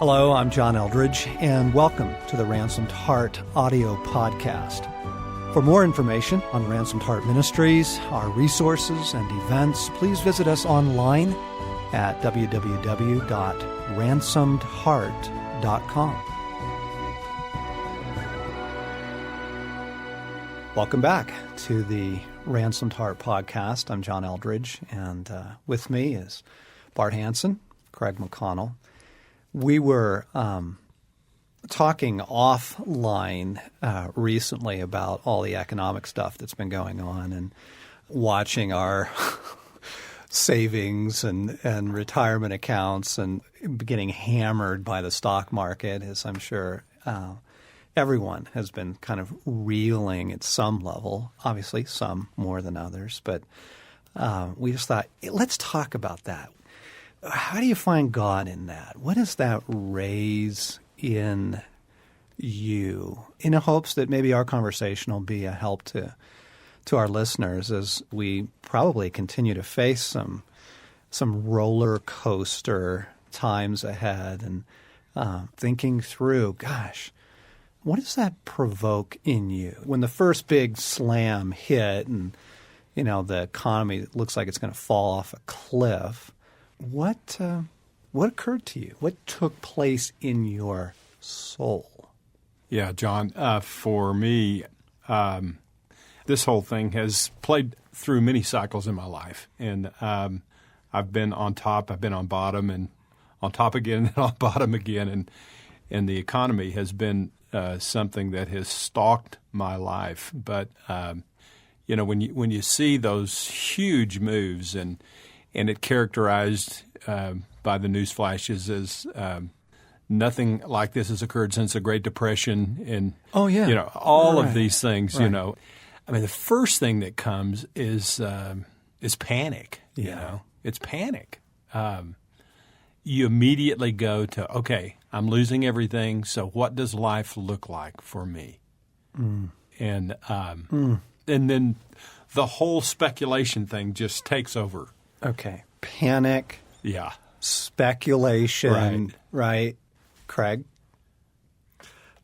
Hello, I'm John Eldredge, and welcome to the Ransomed Heart audio podcast. For more information on Ransomed Heart Ministries, our resources and events, please visit us online at www.ransomedheart.com. Welcome back to the Ransomed Heart podcast. I'm John Eldredge, and with me is Bart Hansen, Craig McConnell. We were talking offline recently about all the economic stuff that's been going on and watching our savings and retirement accounts and getting hammered by the stock market, as I'm sure everyone has been kind of reeling at some level, obviously some more than others. But we just thought, let's talk about that. How do you find God in that? What does that raise in you? In hopes that maybe our conversation will be a help to our listeners as we probably continue to face some roller coaster times ahead, and thinking through, gosh, what does that provoke in you? When the first big slam hit and, you know, the economy looks like it's going to fall off a cliff, what occurred to you? What took place in your soul? Yeah, John, for me, this whole thing has played through many cycles in my life. And I've been on top, I've been on bottom, and on top again, and on bottom again. And the economy has been something that has stalked my life. But, you know, when you see those huge moves and it characterized by the news flashes as nothing like this has occurred since the Great Depression, and you know, all of these things. You know, I mean, the first thing that comes is panic. You know, it's panic. You immediately go to, okay, I'm losing everything. So what does life look like for me? And then the whole speculation thing just takes over. Okay. Panic. Yeah. Speculation. Right. Craig?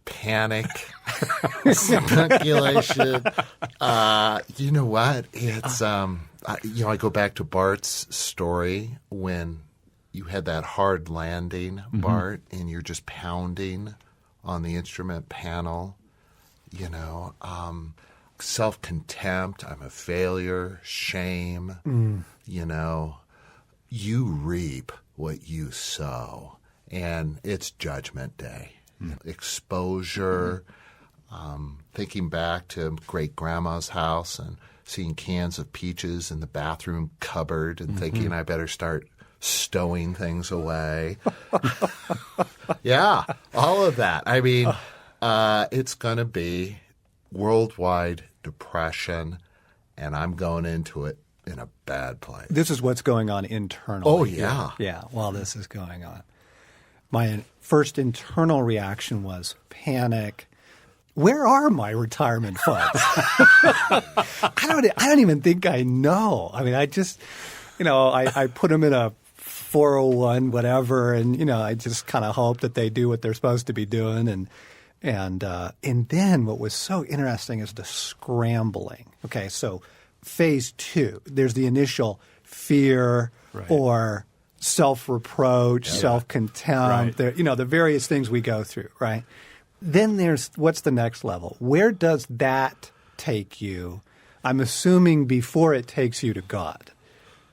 Panic. Speculation. You know what? It's, I go back to Bart's story when you had that hard landing, Bart, and you're just pounding on the instrument panel, you know, self-contempt, I'm a failure, shame, you know, you reap what you sow, and it's Judgment Day. Exposure, thinking back to great-grandma's house and seeing cans of peaches in the bathroom cupboard and thinking I better start stowing things away. Yeah, all of that. I mean, it's going to be worldwide depression, and I'm going into it in a bad place. This is what's going on internally. Oh, yeah. Yeah, while this is going on. My first internal reaction was panic. Where are my retirement funds? I don't even think I know. I mean, I just, you know, I put them in a 401 whatever, and, you know, I just kind of hope that they do what they're supposed to be doing. And then what was so interesting is the scrambling. Okay, so phase two, there's the initial fear or self-reproach, self-contempt, the various things we go through, right? Then there's what's the next level? Where does that take you? I'm assuming before it takes you to God,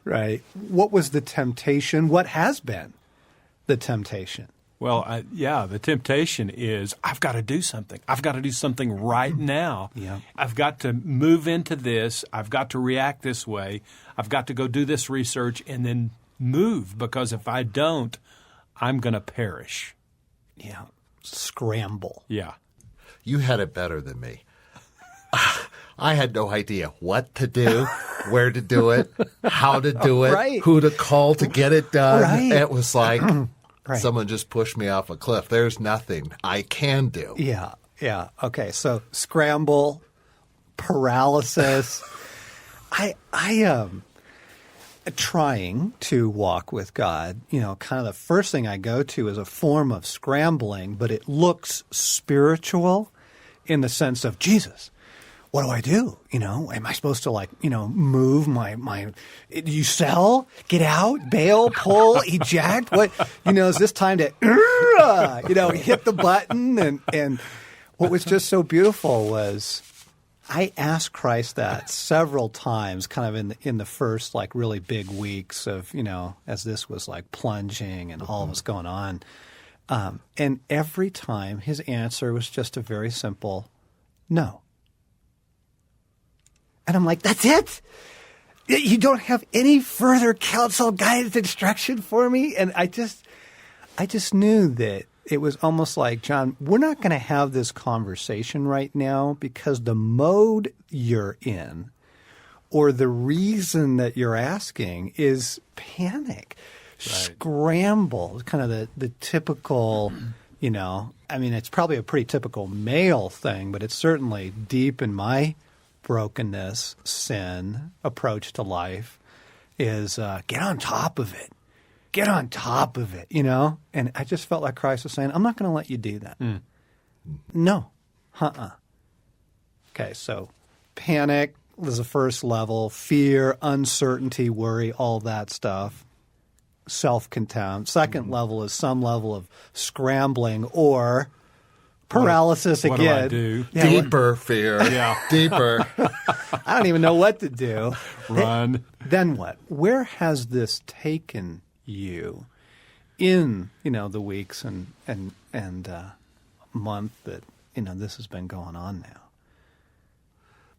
right? What was the temptation? What has been the temptation? Well, the temptation is I've got to do something. I've got to do something right now. Yeah. I've got to move into this. I've got to react this way. I've got to go do this research and then move, because if I don't, I'm going to perish. Yeah. Scramble. Yeah. You had it better than me. I had no idea what to do, where to do it, how to do it, who to call to get it done. It was like someone just pushed me off a cliff. There's nothing I can do. Yeah, yeah. Okay, so scramble, paralysis. trying to walk with God, kind of the first thing I go to is a form of scrambling, but it looks spiritual in the sense of, Jesus, what do I do? Am I supposed to move my, you sell, get out, bail, pull, eject? What, is this time to, hit the button? And what was just so beautiful was I asked Christ that several times, kind of in the first really big weeks of as this was plunging and all was going on, and every time his answer was just a very simple no. And I'm like, that's it? You don't have any further counsel, guidance, instruction for me? And I just knew that it was almost like, John, we're not going to have this conversation right now because the mode you're in or the reason that you're asking is panic, scramble, kind of the typical, it's probably a pretty typical male thing, but it's certainly deep in my brokenness, sin, approach to life is get on top of it. Get on top of it, And I just felt like Christ was saying, I'm not going to let you do that. No. Okay, so panic was the first level, fear, uncertainty, worry, all that stuff, self-contempt. Second level is some level of scrambling or paralysis what again. Do I do? Yeah, Deeper fear. Yeah. Deeper. I don't even know what to do. Run. Then what? Where has this taken you in the weeks and month that this has been going on now?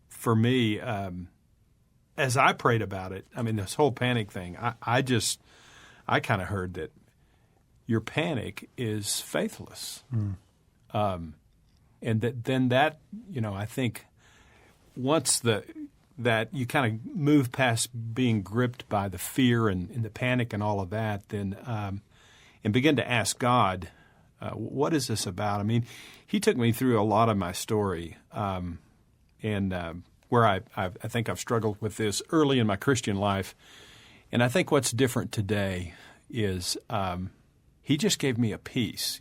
For me, as I prayed about it, this whole panic thing, I kind of heard that your panic is faithless. And that I think once that you kind of move past being gripped by the fear and the panic and all of that, then and begin to ask God, what is this about? He took me through a lot of my story, and where I think I've struggled with this early in my Christian life. And I think what's different today is he just gave me a peace,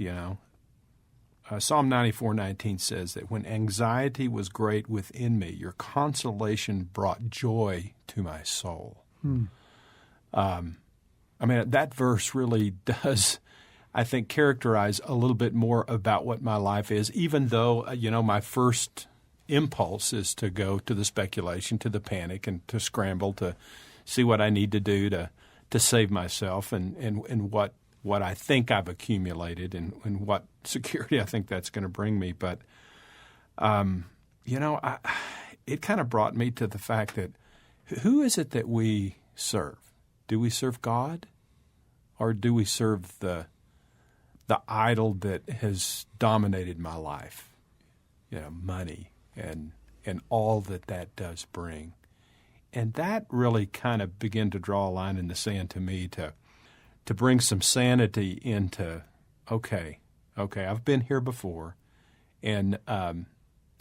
Psalm 94:19 says that when anxiety was great within me, your consolation brought joy to my soul. That verse really does, I think, characterize a little bit more about what my life is, even though, my first impulse is to go to the speculation, to the panic, and to scramble to see what I need to do to save myself and what I think I've accumulated and what security I think that's going to bring me. But, it kind of brought me to the fact that who is it that we serve? Do we serve God, or do we serve the idol that has dominated my life? Money and all that does bring. And that really kind of began to draw a line in the sand to me to bring some sanity into, okay, I've been here before. And,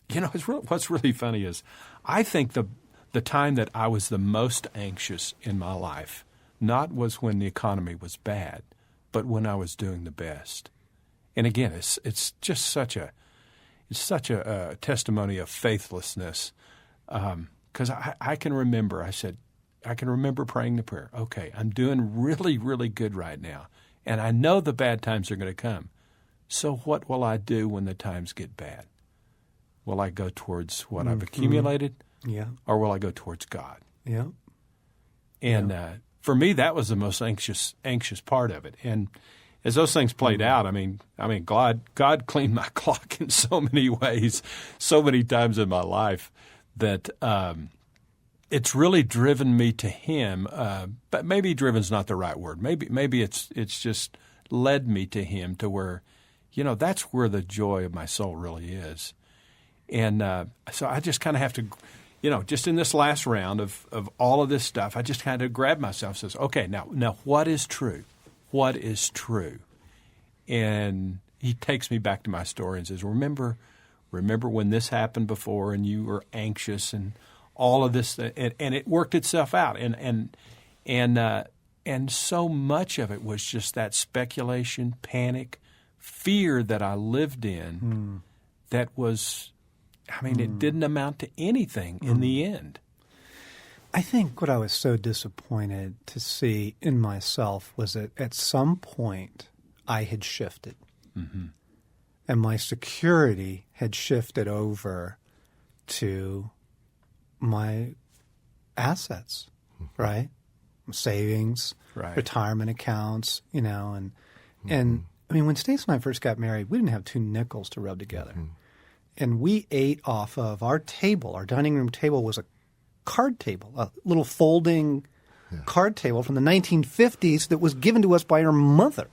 what's really funny is I think the time that I was the most anxious in my life not was when the economy was bad, but when I was doing the best. And again, it's just such a testimony of faithlessness, because I can remember, I can remember praying the prayer, okay, I'm doing really, really good right now, and I know the bad times are going to come. So what will I do when the times get bad? Will I go towards what I've accumulated, or will I go towards God? Yeah. And for me, that was the most anxious part of it. And as those things played out, God cleaned my clock in so many ways, so many times in my life that it's really driven me to Him. But maybe driven's not the right word. Maybe it's just led me to Him to where, that's where the joy of my soul really is. And so I just kind of have to, just in this last round of all of this stuff, I just kind of grab myself and says, okay, now what is true? What is true? And He takes me back to my story and says, remember when this happened before and you were anxious and all of this, and it worked itself out. And And so much of it was just that speculation, panic, fear that I lived in that was, it didn't amount to anything in the end. I think what I was so disappointed to see in myself was that at some point I had shifted. Mm-hmm. And my security had shifted over to my assets, right? Savings, Right. retirement accounts, and when Stace and I first got married, we didn't have 2 nickels to rub together. And we ate off of our table. Our dining room table was a card table, a little folding card table from the 1950s that was given to us by our mother.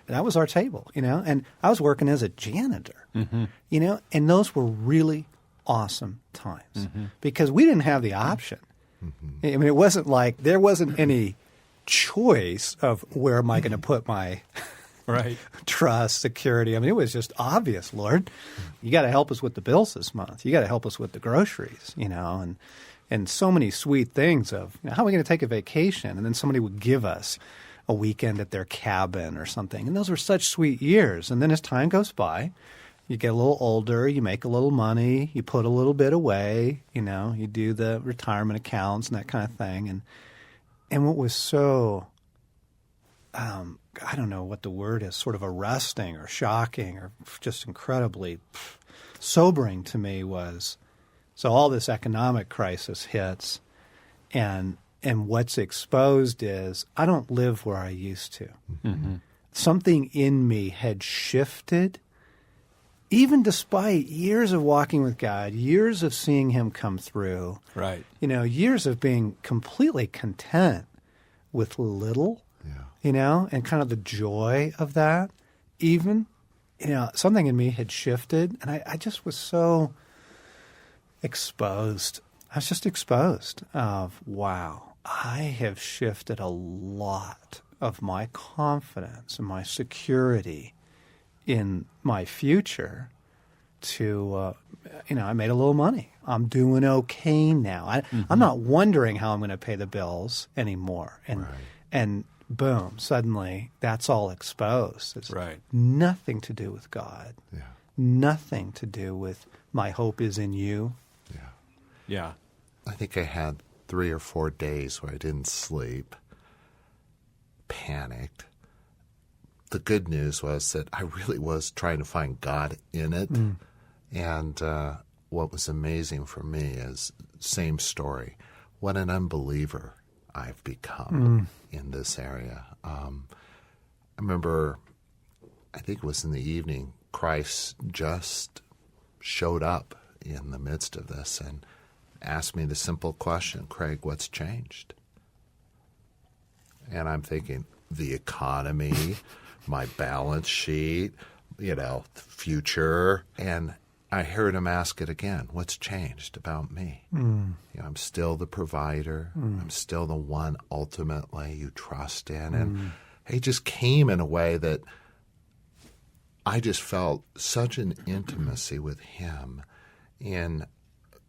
And that was our table, and I was working as a janitor, and those were really awesome times because we didn't have the option. It wasn't like there wasn't any choice of where am I going to put my Right. trust, security. It was just obvious, Lord. You got to help us with the bills this month. You got to help us with the groceries, and so many sweet things of how are we going to take a vacation? And then somebody would give us a weekend at their cabin or something. And those were such sweet years. And then as time goes by, you get a little older, you make a little money, you put a little bit away, you do the retirement accounts and that kind of thing. And what was so, I don't know what the word is, sort of arresting or shocking or just incredibly sobering to me was, so all this economic crisis hits and what's exposed is I don't live where I used to. Mm-hmm. Something in me had shifted, even despite years of walking with God, years of seeing Him come through. Right. Years of being completely content with little, and kind of the joy of that. Even, something in me had shifted, and I just was so exposed. I was just exposed of, wow, I have shifted a lot of my confidence and my security in my future to, I made a little money. I'm doing okay now. I'm not wondering how I'm going to pay the bills anymore. And boom, suddenly that's all exposed. It's nothing to do with God. Yeah. Nothing to do with my hope is in you. Yeah. I think I had 3 or 4 days where I didn't sleep, panicked. The good news was that I really was trying to find God in it. And what was amazing for me is, same story, what an unbeliever I've become in this area. I remember, I think it was in the evening, Christ just showed up in the midst of this and asked me the simple question, Craig, what's changed? And I'm thinking, the economy, my balance sheet, the future. And I heard him ask it again, what's changed about me? I'm still the provider. I'm still the one ultimately you trust in. And he just came in a way that I just felt such an intimacy with him, in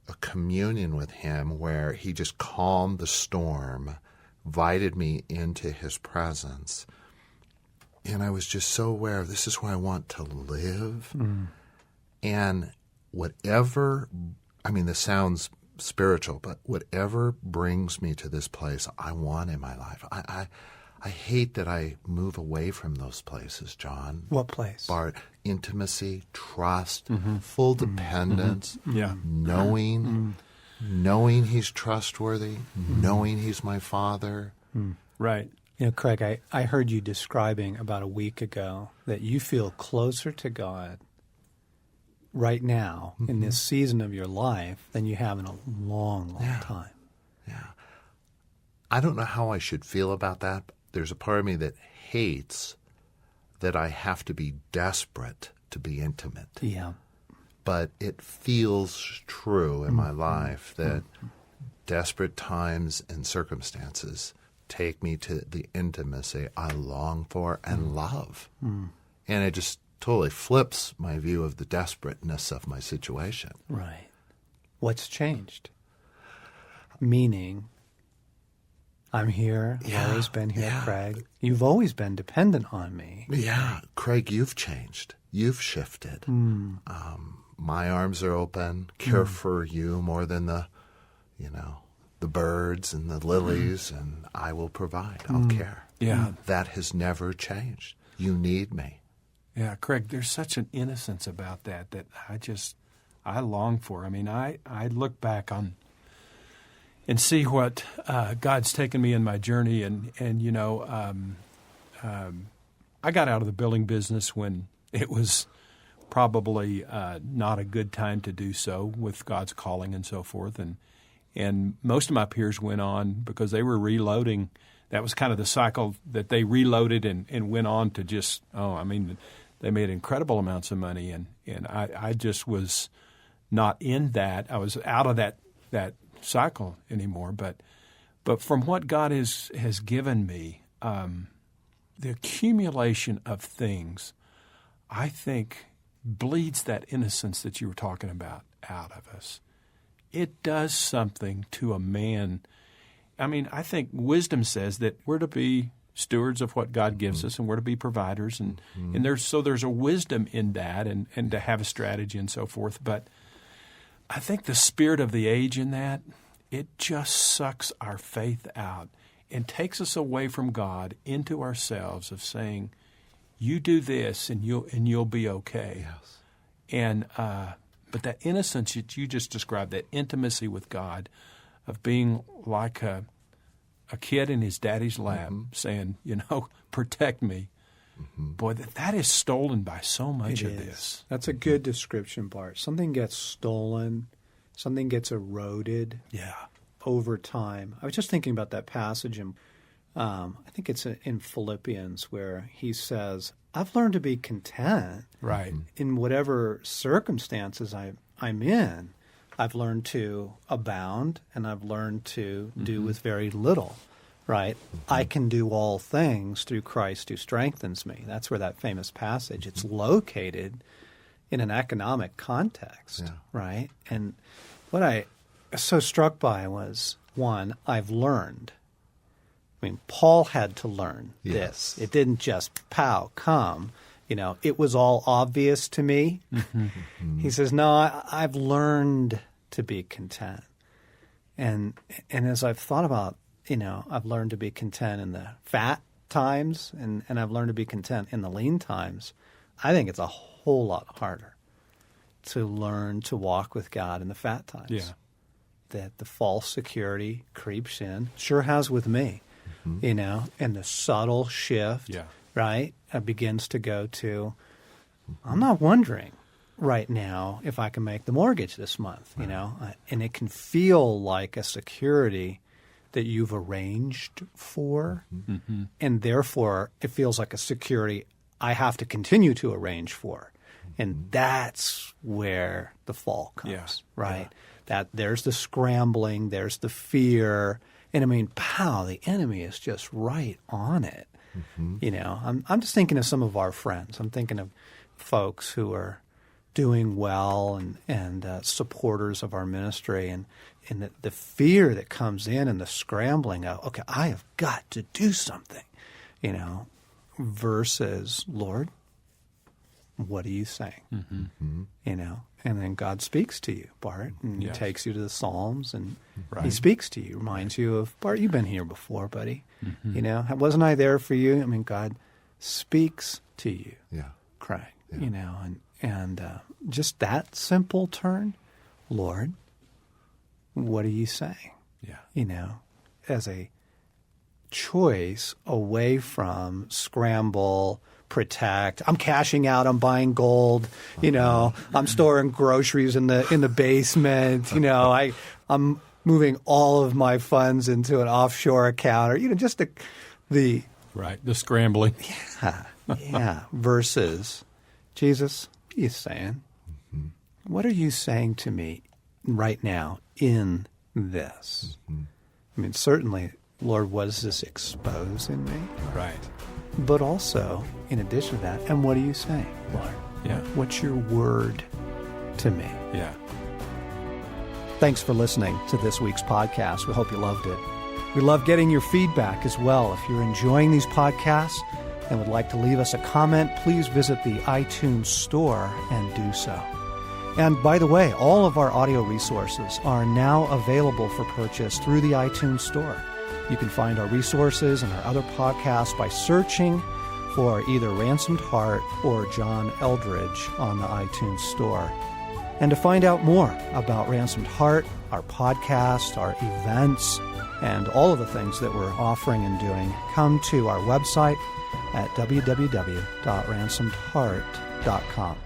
a communion with him where he just calmed the storm, invited me into his presence. And I was just so aware of this is where I want to live. And whatever, this sounds spiritual, but whatever brings me to this place I want in my life. I hate that I move away from those places, John. What place? Bart, intimacy, trust, full dependence, knowing he's trustworthy, knowing he's my Father. Right. Craig, I heard you describing about a week ago that you feel closer to God right now in this season of your life than you have in a long, long time. Yeah. I don't know how I should feel about that. There's a part of me that hates that I have to be desperate to be intimate. Yeah. But it feels true in my life that desperate times and circumstances take me to the intimacy I long for and love. And it just totally flips my view of the desperateness of my situation. Right. What's changed? Meaning, I'm here. Yeah, I've always been here, yeah. Craig. You've always been dependent on me. Yeah, Craig, you've changed. You've shifted. My arms are open, care for you more than the birds and the lilies, and I will provide. I'll care. Yeah. That has never changed. You need me. Yeah, Craig, there's such an innocence about that I long for. I mean, I look back on and see what God's taken me in my journey, and I got out of the building business when it was probably not a good time to do so with God's calling and so forth, and most of my peers went on because they were reloading. That was kind of the cycle that they reloaded and went on to just, they made incredible amounts of money, and I just was not in that. I was out of that cycle anymore. But from what God has given me, the accumulation of things, I think, bleeds that innocence that you were talking about out of us. It does something to a man. I mean, I think wisdom says that we're to be stewards of what God gives us, and we're to be providers, and there's a wisdom in that, and to have a strategy and so forth. But I think the spirit of the age in that, it just sucks our faith out and takes us away from God into ourselves of saying, "You do this, and you'll be okay." Yes. And but that innocence that you just described, that intimacy with God, of being like a kid in his daddy's lap, saying, "Protect me." Boy, that is stolen by so much of this. That's a good description, Bart. Something gets stolen, something gets eroded over time. I was just thinking about that passage, and I think it's in Philippians where he says, I've learned to be content Right. in whatever circumstances I'm in. I've learned to abound, and I've learned to do with very little, right? I can do all things through Christ who strengthens me. That's where that famous passage, it's located in an economic context, right? And what I was so struck by was, one, I've learned. I mean, Paul had to learn this. It didn't just come. It was all obvious to me. He says, no, I've learned to be content. And as I've thought about, I've learned to be content in the fat times, and I've learned to be content in the lean times. I think it's a whole lot harder to learn to walk with God in the fat times. Yeah. That the false security creeps in, sure has with me, and the subtle shift, right, begins to go to, I'm not wondering right now if I can make the mortgage this month, and it can feel like a security that you've arranged for, and therefore it feels like a security I have to continue to arrange for. And that's where the fall comes, right? That there's the scrambling, there's the fear, and the enemy is just right on it. I'm just thinking of some of our friends. I'm thinking of folks who are doing well and supporters of our ministry, and the fear that comes in and the scrambling of, okay, I have got to do something, versus, Lord, what are you saying? And then God speaks to you, Bart, and he takes you to the Psalms, and he speaks to you, reminds you of, Bart, you've been here before, buddy. Wasn't I there for you? God speaks to you, Craig, and just that simple turn, Lord, what are you saying? As a choice away from scramble, protect. I'm cashing out. I'm buying gold. I'm storing groceries in the basement. I'm moving all of my funds into an offshore account, or just the scrambling. Versus Jesus, what are you saying? What are you saying to me right now in this? Certainly, Lord, what does this expose in me? Right. But also, in addition to that, and what are you saying, Lord? What's your word to me? Yeah. Thanks for listening to this week's podcast. We hope you loved it. We love getting your feedback as well. If you're enjoying these podcasts and would like to leave us a comment, please visit the iTunes store and do so. And by the way, all of our audio resources are now available for purchase through the iTunes store. You can find our resources and our other podcasts by searching for either Ransomed Heart or John Eldredge on the iTunes store. And to find out more about Ransomed Heart, our podcast, our events, and all of the things that we're offering and doing, come to our website at www.ransomedheart.com.